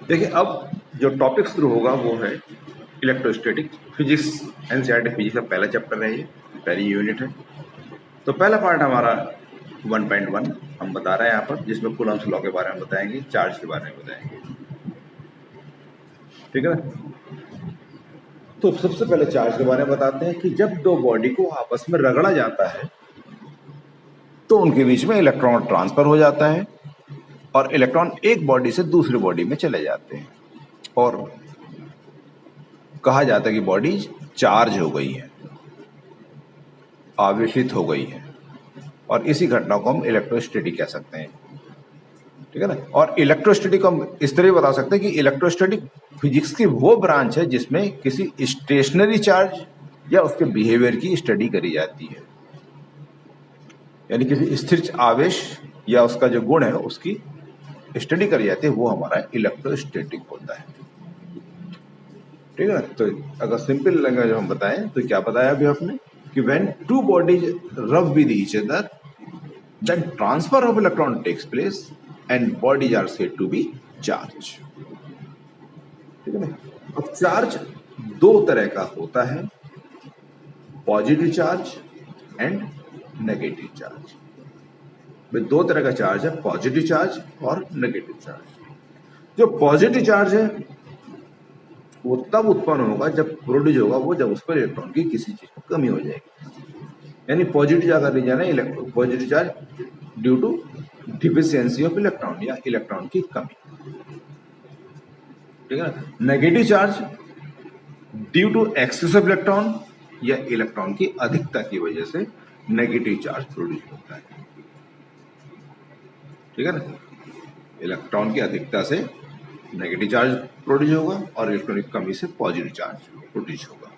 देखिए, अब जो टॉपिक शुरू होगा वो है इलेक्ट्रोस्टैटिक फिजिक्स। एनसीईआरटी फिजिक्स का पहला चैप्टर है, ये पहली यूनिट है। तो पहला पार्ट हमारा 1.1 हम बता रहे हैं यहाँ पर, जिसमें कूलम्स लॉ के बारे में बताएंगे, चार्ज के बारे में बताएंगे। ठीक है ना। तो सबसे पहले चार्ज के बारे में बताते हैं कि जब दो बॉडी को आपस में रगड़ा जाता है तो उनके बीच में इलेक्ट्रॉन ट्रांसफर हो जाता है और इलेक्ट्रॉन एक बॉडी से दूसरी बॉडी में चले जाते हैं और कहा जाता है कि बॉडी चार्ज हो गई है, आवेशित हो गई है, और इसी घटना को हम इलेक्ट्रोस्टैटिक कह सकते हैं। ठीक है ना। और इलेक्ट्रोस्टैटिक हम इस तरह बता सकते हैं कि इलेक्ट्रोस्टैटिक फिजिक्स की वो ब्रांच है जिसमें किसी स्टेशनरी चार्ज या उसके बिहेवियर की स्टडी करी जाती है, यानी किसी स्थिर आवेश या उसका जो गुण है उसकी स्टडी करी जाती है, वो हमारा इलेक्ट्रोस्टैटिक होता है। ठीक है ना। तो अगर सिंपल लैंग्वेज हम बताएं तो क्या बताया अभी आपने कि when two bodies rub with each other then transfer of electron takes place and bodies are said to be charge. ठीक है ना। अब चार्ज दो तरह का होता है, positive charge and negative charge. भाई दो तरह का चार्ज है, पॉजिटिव चार्ज और नेगेटिव चार्ज। जो पॉजिटिव चार्ज है वो तब उत्पन्न होगा जब प्रोड्यूस होगा वो जब उस पर इलेक्ट्रॉन की किसी चीज में कमी हो जाएगी, यानी पॉजिटिव चार्ज का रीजन है positive charge due to deficiency of electron या इलेक्ट्रॉन की कमी। ठीक है ना। Negative charge due to excess of electron या इलेक्ट्रॉन की अधिकता की वजह से नेगेटिव चार्ज प्रोड्यूस होता है। ठीक है ना। इलेक्ट्रॉन की अधिकता से नेगेटिव चार्ज प्रोड्यूस होगा और इलेक्ट्रॉन की कमी से पॉजिटिव चार्ज प्रोड्यूस होगा।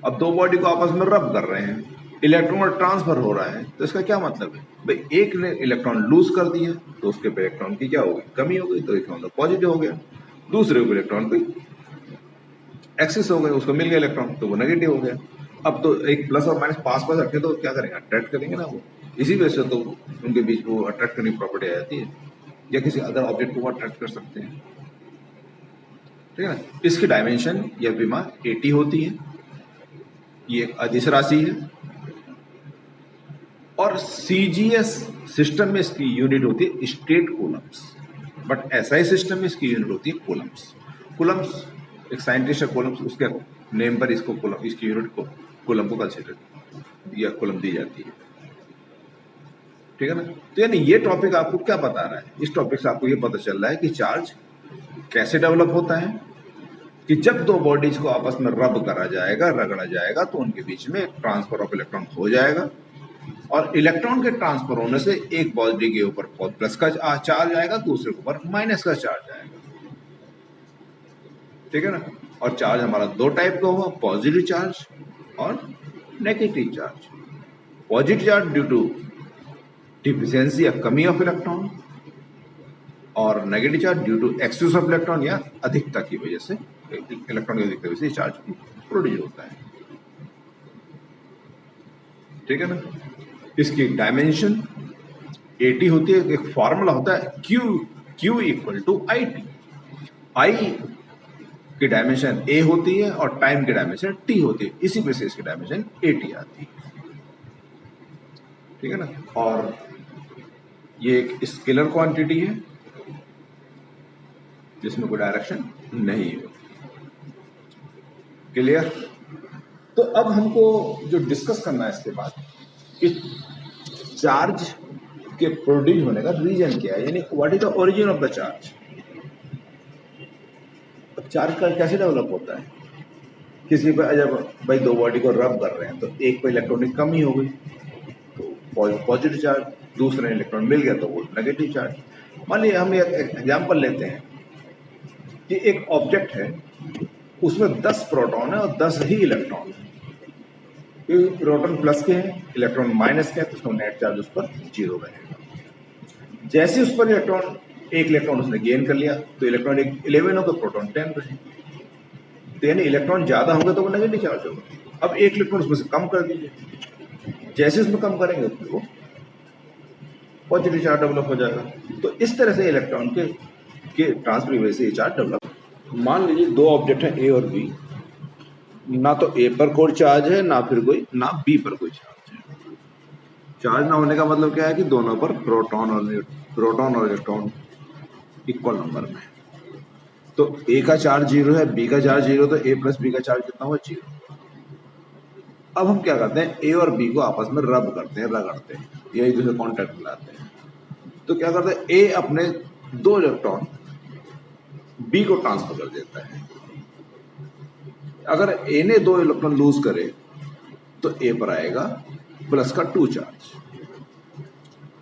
अब दो बॉडी को आपस में रब कर रहे हैं, इलेक्ट्रॉन ट्रांसफर हो रहा है, तो इसका क्या मतलब है भाई एक ने इलेक्ट्रॉन लूज कर दिया तो उसके पे इलेक्ट्रॉन की क्या हो गई, कमी हो गई, तो इलेक्ट्रॉन तो पॉजिटिव हो गया। दूसरे को इलेक्ट्रॉन पे एक्सेस हो गए, उसको मिल गया इलेक्ट्रॉन, तो वो नेगेटिव हो गया। अब तो एक प्लस और माइनस पास पास रखे तो क्या करेंगे, अट्रैक्ट करेंगे ना वो, इसी वजह से तो उनके बीच वो अट्रैक्ट करने की प्रॉपर्टी आ जाती है, या किसी अदर ऑब्जेक्ट को वो अट्रैक्ट कर सकते हैं। ठीक है ना। इसकी डायमेंशन या विमा 80 होती है, ये एक अदिश राशि है, और सीजीएस सिस्टम में इसकी यूनिट होती है state Coulomb's, but SI system में इसकी यूनिट होती है कूलम्स। कूलम्स एक साइंटिस्ट है कूलम्स, उसके नेम पर इसको कूलम, इसकी यूनिट को कूलम को कंसिडर या कूलम दी जाती है। ठीक है ना। तो यानी ये टॉपिक आपको क्या बता रहा है, इस टॉपिक से आपको ये पता चल रहा है कि चार्ज कैसे डेवलप होता है, कि जब दो बॉडीज को आपस में रब करा जाएगा, रगड़ा जाएगा, तो उनके बीच में ट्रांसफर ऑफ इलेक्ट्रॉन हो जाएगा और इलेक्ट्रॉन के ट्रांसफर होने से एक बॉडी के ऊपर प्लस का चार्ज आएगा, दूसरे के ऊपर माइनस का चार्ज आएगा। ठीक है ना। और चार्ज हमारा दो टाइप का होगा, पॉजिटिव चार्ज और negative charge. Positive charge due to deficiency या कमी ऑफ इलेक्ट्रॉन, और negative charge due to excess of electron या अधिकता की वजह से, इलेक्ट्रॉन की अधिकता की वजह से चार्ज प्रोड्यूस होता है। ठीक है ना। इसकी डायमेंशन 80 होती है, एक फॉर्मूला होता है Q equal to IT। I की डायमेंशन A होती है और टाइम की डायमेंशन T होती है, इसी वजह से इसकी डायमेंशन 80 आती है। ठीक है ना। और ये एक स्केलर क्वांटिटी है जिसमें कोई डायरेक्शन नहीं है। क्लियर। तो अब हमको जो डिस्कस करना है इसके बाद कि चार्ज के प्रोड्यूस होने का रीजन क्या है, यानी what is the origin of the charge. अब चार्ज का कैसे डेवलप होता है, किसी पर जब भाई दो बॉडी को रब कर रहे हैं तो एक पर इलेक्ट्रॉन की कमी हो गई तो पॉजिटिव चार्ज, दूसरे इलेक्ट्रॉन मिल गया तो वो नेगेटिव चार्ज। मान लीजिए हम एक एग्जाम्पल लेते हैं कि एक ऑब्जेक्ट है, उसमें 10 प्रोटॉन है और 10 ही इलेक्ट्रॉन है। प्रोटॉन प्लस के हैं, इलेक्ट्रॉन माइनस के हैं, तो उसका नेट चार्ज उस पर 0 रहेगा। जैसे उस पर एक इलेक्ट्रॉन उसने गेन कर लिया तो इलेक्ट्रॉन 11 होगा, प्रोटॉन 10 रहे, तो यानी इलेक्ट्रॉन ज्यादा होंगे तो वो नेगेटिव चार्ज होगा। अब एक इलेक्ट्रॉन उसमें से कम कर दीजिए, जैसे उसमें कम करेंगे उसमें वो पॉजिटिव चार्ज डेवलप हो जाएगा। तो इस तरह से इलेक्ट्रॉन के ट्रांसफर की वजह से ये चार्ज डेवलप मान लीजिए दो ऑब्जेक्ट हैं ए और बी, ना तो ए पर कोई चार्ज है ना फिर कोई ना बी पर कोई चार्ज है। चार्ज ना होने का मतलब क्या है कि दोनों पर प्रोटॉन और इलेक्ट्रॉन इक्वल नंबर में है। तो ए का चार्ज 0 है, बी का चार्ज 0, तो ए प्लस बी का चार्ज कितना हुआ 0। अब हम क्या करते हैं, ए और बी को आपस में रब करते हैं, रगड़ते हैं, या एक दूसरे कॉन्टेक्ट में लाते हैं। तो क्या करते हैं, ए अपने 2 इलेक्ट्रॉन बी को ट्रांसफर कर देता है। अगर ए ने 2 इलेक्ट्रॉन लूज करे तो ए पर आएगा प्लस का 2 चार्ज।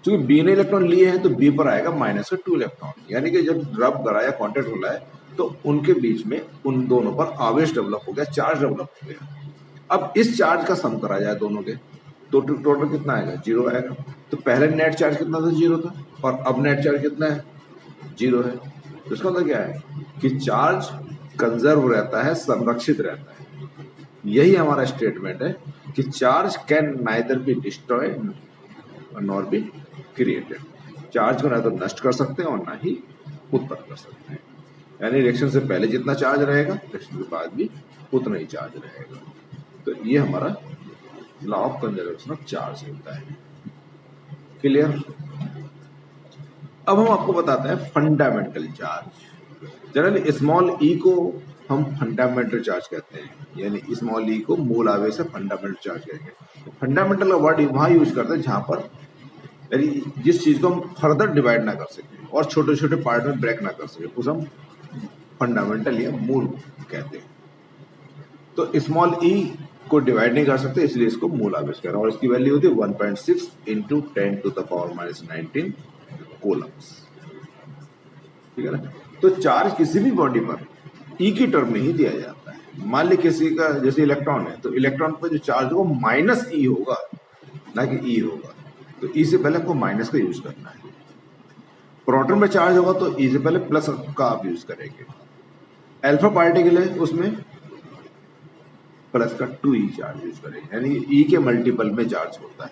क्योंकि बी ने इलेक्ट्रॉन लिए हैं तो बी पर आएगा माइनस का 2 इलेक्ट्रॉन। यानी कि जब रब करा या कॉन्टेक्ट हो रहा है तो उनके बीच में उन दोनों पर आवेश डेवलप हो गया, चार्ज डेवलप हो गया। अब इस चार्ज का सम करा जाए दोनों के तो टोटल कितना आएगा, 0 आएगा। तो पहले नेट चार्ज कितना था, 0 था, और अब नेट चार्ज कितना है, 0 है। तो इसका मतलब क्या है कि चार्ज कंजर्व रहता है, संरक्षित रहता है। यही हमारा स्टेटमेंट है कि charge can neither be destroyed nor be created. Charge को ना तो नष्ट कर सकते हैं और ना ही उत्पन्न कर सकते हैं। यानी रिएक्शन से पहले जितना चार्ज रहेगा रिएक्शन के बाद भी उतना ही चार्ज रहेगा। तो ये हमारा law of conservation of charge होता है। क्लियर। अब हम आपको बताते हैं फंडामेंटल चार्ज। जनरली स्मॉल ई को हम फंडामेंटल चार्ज कहते हैं, यानी स्मॉल ई को मूल आवेश है, फंडामेंटल चार्ज कहेंगे। फंडामेंटल का वर्ड वहां यूज करते हैं जहां पर यानी जिस चीज को हम फर्दर डिवाइड ना कर सके और छोटे छोटे पार्ट में ब्रेक ना कर सके, उसे हम फंडामेंटल या मूल कहते हैं। तो स्मॉल ई को डिवाइड नहीं कर सकते, इसलिए इसको मूल आवेश कह रहे हैं, और इसकी वैल्यू होती है 1.6 इंटू 10⁻⁻19 कोलम्स। ठीक है ना। तो चार्ज किसी भी बॉडी पर ई की टर्म में ही दिया जाता है। मान ली किसी का जैसे इलेक्ट्रॉन है, तो इलेक्ट्रॉन पर जो चार्ज होगा माइनस ई होगा, ना कि ई होगा। तो ई से पहले आपको माइनस का यूज करना है। प्रोटॉन में चार्ज होगा तो ई से पहले प्लस का आप यूज करेंगे। अल्फा पार्टिकल है उसमें प्लस का 2e चार्ज यूज करेंगे, यानी ई के मल्टीपल में चार्ज होता है।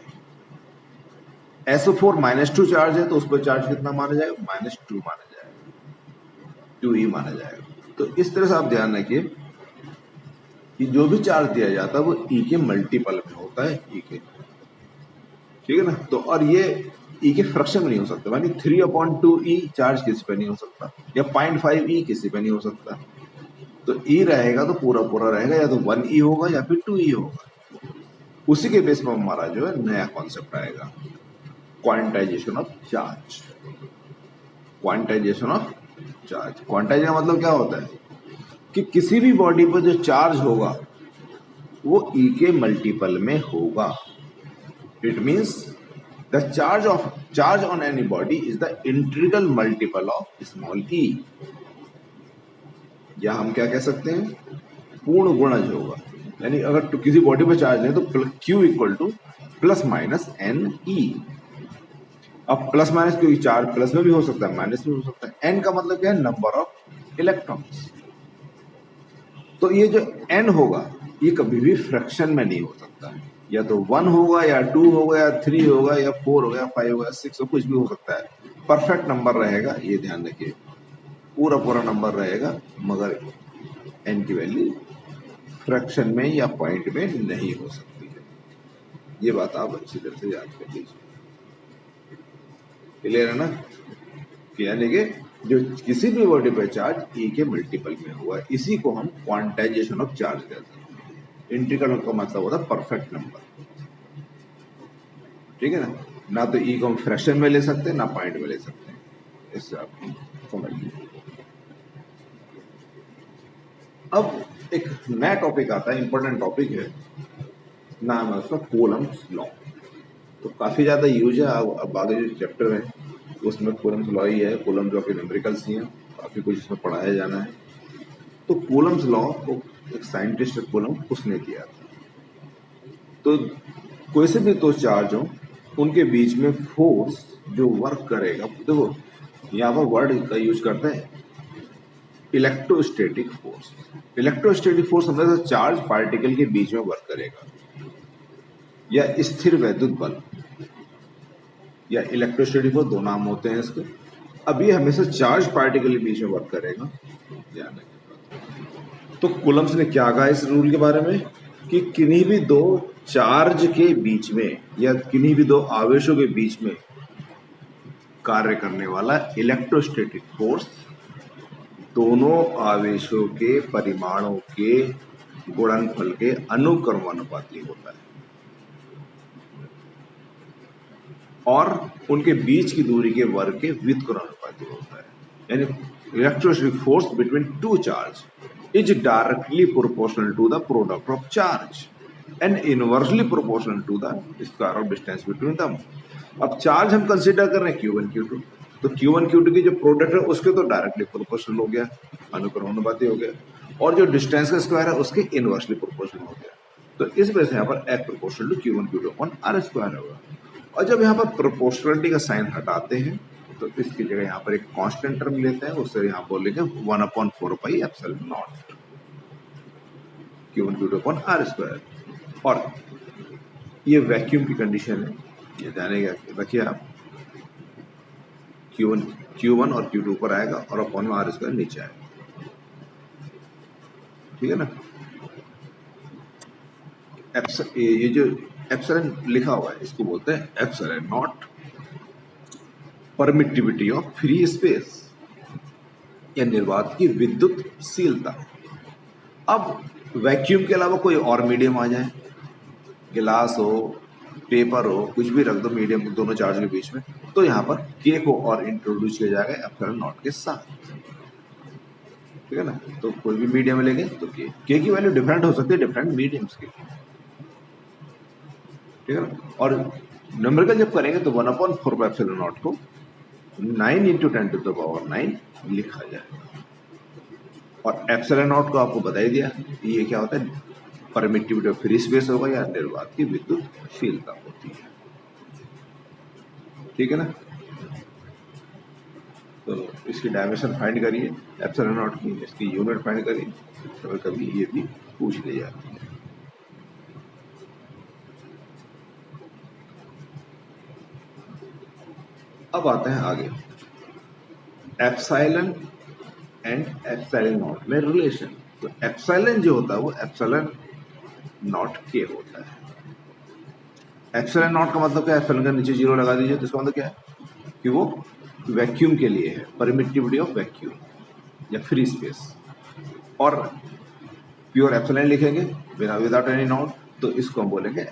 SO4 -2 चार्ज है तो उस पर चार्ज कितना माना जाएगा, -2 माना जाएगा, 2e माना जाएगा। तो इस तरह से आप ध्यान रखिए कि जो भी चार्ज दिया जाता है वो ई के मल्टीपल में होता है, ई के। ठीक है ना। तो और ये ई के फ्रैक्शन में नहीं हो सकता, यानी 3/2e चार्ज किसी पे नहीं हो सकता, या 0.5e किसी पे नहीं हो सकता। तो ई रहेगा तो पूरा पूरा रहेगा, या तो 1e होगा या फिर 2e होगा। उसी के बेस पर हमारा जो है नया कॉन्सेप्ट आएगा, quantization of charge. Quantization of charge, quantization का मतलब क्या होता है कि किसी भी बॉडी पर जो चार्ज होगा वो ई के मल्टीपल में होगा। It means the charge on any body is the integral multiple of small e। या हम क्या कह सकते हैं, पूर्ण गुणज होगा। यानी अगर तो किसी बॉडी पर चार्ज है तो Q equal to plus minus n e. अब प्लस माइनस क्योंकि चार्ज प्लस में भी हो सकता है माइनस में हो सकता है। एन का मतलब क्या है, नंबर ऑफ इलेक्ट्रॉन्स। तो ये जो एन होगा ये कभी भी फ्रैक्शन में नहीं हो सकता है, या तो 1 होगा या 2 होगा या 3 होगा या 4 होगा या 5 होगा 6 हो, कुछ भी हो सकता है। परफेक्ट नंबर रहेगा, ये ध्यान रखिए, पूरा पूरा नंबर रहेगा, मगर एन की वैल्यू फ्रैक्शन में या पॉइंट में नहीं हो सकती है। ये बात आप अच्छी तरह से याद कर लीजिए। क्लियर है ना। कि यानी कि जो किसी भी बॉडी पर चार्ज ई के मल्टीपल में हुआ, इसी को हम क्वांटाइजेशन ऑफ चार्ज कहते हैं। इंटीग्रल का मतलब होता है परफेक्ट नंबर। ठीक है ना तो ई को हम फ्रैक्शन में ले सकते हैं ना पॉइंट में ले सकते हैं, इससे आप समझ लीजिए। अब एक नया टॉपिक आता है, इंपॉर्टेंट टॉपिक है, नाम है उसका कूलम्ब्स लॉ। तो काफी ज्यादा यूज है। अब आगे जो चैप्टर है उसमें कूलम्ब्स लॉ ही है, कूलम्ब्स लॉ के न्यूमेरिकल्स ही हैं, काफी कुछ इसमें पढ़ाया जाना है। तो कूलम्ब्स लॉ को एक साइंटिस्ट कूलम्ब उसने दिया था। तो कोई से भी दो चार्ज हो उनके बीच में फोर्स जो वर्क करेगा, देखो यहाँ पर वर्ड का यूज करते हैं इलेक्ट्रोस्टैटिक फोर्स। इलेक्ट्रोस्टैटिक फोर्स हमेशा चार्ज पार्टिकल के बीच में वर्क करेगा, या स्थिर वैद्युत बल, या इलेक्ट्रोस्टैटिक फोर्स, दो नाम होते हैं इसके। अब ये हमेशा चार्ज पार्टिकल के बीच में वर्क करेगा, ध्यान रखें। तो कूलम्स ने क्या कहा इस रूल के बारे में कि किन्हीं भी दो चार्ज के बीच में या किन्हीं भी दो आवेशों के बीच में कार्य करने वाला इलेक्ट्रोस्टैटिक फोर्स दोनों आवेशों के परिमाणों के गुणनफल के अनुक्रमानुपाती होता है और उनके बीच की दूरी के वर्ग के व्युत्क्रमानुपाती होता है। यानी electrostatic force between two charge is directly proportional to the product of charge and inversely proportional to the square of distance between them। अब चार्ज हम कंसीडर कर रहे हैं Q1 Q2, तो Q1 Q2 की जो प्रोडक्ट है उसके तो डायरेक्टली प्रोपोर्शनल हो गया, अनुक्रमानुपाती हो गया, और जो डिस्टेंस का स्क्वायर है उसके इनवर्सली प्रोपोर्शनल हो गया। तो इस वजह से यहाँ पर F proportional to Q1 Q2 upon R square होगा। और जब यहाँ पर प्रोपोर्शनलिटी का साइन हटाते हैं तो इसकी जगह यहाँ पर एक कांस्टेंट टर्म लेते हैं, उससे यहाँ बोलेंगे 1/4 pi epsilon not Q1 Q2 upon R square. और ये वैक्यूम की कंडीशन है, ये जानेगा रखिए आप, Q1 और Q2 ऊपर आएगा और अपॉन में R स्क्वायर नीचे आएगा, ठीक है ना। ये जो एप्सिलॉन लिखा हुआ है इसको बोलते हैं epsilon not permittivity of free space या निर्वात की विद्युतशीलता। अब वैक्यूम के अलावा कोई और मीडियम आ जाए, गिलास हो, पेपर हो, कुछ भी रख दो मीडियम दोनों चार्ज के बीच में, तो यहाँ पर के को और इंट्रोड्यूस किया जाएगा एप्सिलॉन नॉट के साथ, ठीक है ना। तो कोई भी मीडियम लेंगे तो के की वैल्यू डिफरेंट हो सकती है डिफरेंट मीडियम्स की, ठीक है ना। और न्यूमेरिकल जब करेंगे तो 1/4 पाई एप्सिलॉन नॉट को 9 × 10⁻⁹ लिखा जाएगा। और एप्सिलॉन नॉट को आपको बता ही दिया ये क्या होता है, परमिटिविटी ऑफ फ्री स्पेस होगा या निर्वात की विद्युतशीलता होती है, ठीक है ना। तो इसकी डायमेंशन फाइंड करिए एप्सिलॉन नॉट की, इसकी यूनिट फाइंड करिए, कभी कभी ये भी पूछ ली जाती है। अब आते हैं आगे एप्सिलॉन एंड एप्सिलॉन नॉट में रिलेशन। तो एप्सिलॉन जो होता है वो एप्सिलॉन नॉट के होता है। एप्सिलॉन नॉट का मतलब क्या है, एप्सिलॉन का नीचे जीरो लगा दीजिए, तो इसका मतलब क्या है कि वो वैक्यूम के लिए है, परमिटिविटी ऑफ वैक्यूम या फ्री स्पेस। और प्योर एप्सिलॉन लिखेंगे बिना विदाउट एनी नॉट, तो इसको हम बोलेंगे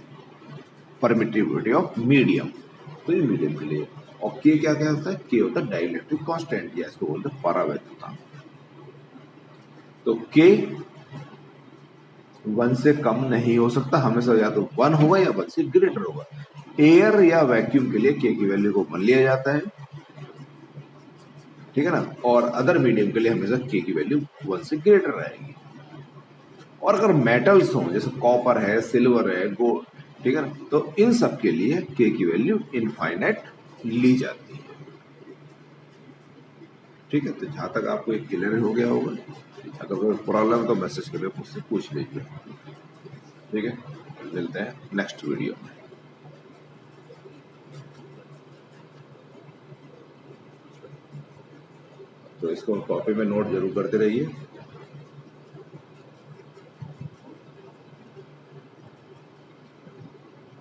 परमिटिविटी ऑफ मीडियम, तो ये मीडियम के लिए। और के क्या क्या होता है, के होता है डाइलेक्ट्रिक कांस्टेंट या इसको बोलते हैं परावैद्युता। तो के 1 से कम नहीं हो सकता, हमेशा या तो 1 होगा या 1 से ग्रेटर होगा। एयर या वैक्यूम के लिए के की वैल्यू को 1 लिया जाता है, ठीक है ना। और अदर मीडियम के लिए हमेशा के की वैल्यू 1 से ग्रेटर रहेगी। और अगर मेटल्स हो जैसे कॉपर है, सिल्वर है, गोल्ड, ठीक है ना, तो इन सब के लिए के की वैल्यू इनफाइनाइट ली जाती है, ठीक है। तो जहां तक आपको एक क्लियर हो गया होगा, अगर कोई प्रॉब्लम तो मैसेज करके मुझसे पूछ लीजिए, ठीक है। मिलते हैं नेक्स्ट वीडियो में। तो इसको कॉपी में नोट जरूर करते रहिए।